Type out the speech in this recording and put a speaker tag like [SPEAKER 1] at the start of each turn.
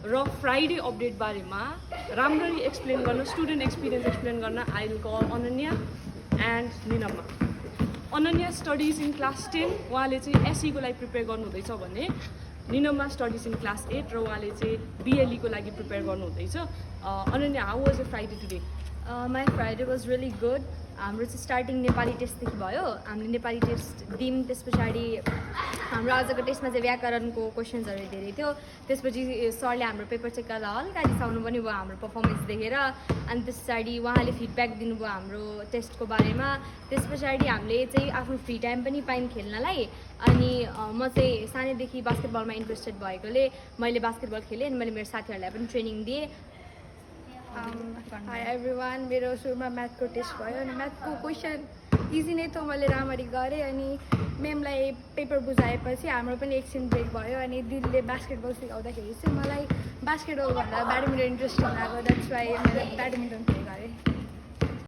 [SPEAKER 1] र Friday update बारेमा राम्ररी एक्सप्लेन गर्न, स्टुडेन्ट एक्सपिरियन्स एक्सप्लेन गर्न I will call Ananya and Ninamma. Ananya studies in class 10, उहाँले चाहिँ एसईको लागि प्रिपेयर गर्नुहुँदैछ भने निनम्मा स्टडिज इन क्लास 8 र उहाँले चाहिँ बिएलईको लागि प्रिपेयर गर्नुहुँदैछ। Ananya, how was your Friday today?
[SPEAKER 2] My Friday was really good. हाम्रो चाहिँ स्टार्टिङ नेपाली टेस्टदेखि भयो। हामीले नेपाली टेस्ट दियौँ, त्यस पछाडि हाम्रो आजको टेस्टमा चाहिँ व्याकरणको क्वेसन्सहरू धेरै थियो। त्यसपछि सरले हाम्रो पेपर चेक गर्दा हल्का रिसाउनु पनि भयो हाम्रो पर्फर्मेन्स देखेर। अनि त्यस पछाडि उहाँले फिडब्याक दिनुभयो हाम्रो टेस्टको बारेमा। त्यस पछाडि हामीले चाहिँ आफ्नो फ्री टाइम पनि पायौँ खेल्नलाई। अनि म चाहिँ सानैदेखि बास्केटबलमा इन्ट्रेस्टेड भएकोले मैले बास्केटबल खेलेँ अनि मैले मेरो साथीहरूलाई पनि ट्रेनिङ दिएँ।
[SPEAKER 3] हाई एभ्रिवान, मेरो सुरुमा म्याथको टेस्ट भयो अनि म्याथको क्वेसन इजी नै थियो, मैले राम्ररी गरेँ। अनि म्यामलाई पेपर बुझाएपछि हाम्रो पनि एकछिन ब्रेक भयो अनि दिदीले बास्केटबल सिकाउँदाखेरि चाहिँ मलाई बास्केटबलभन्दा ब्याडमिन्टन इन्ट्रेस्ट लाग्यो। द्याट्स वाइ मैले ब्याडमिन्टन प्ले गरेँ।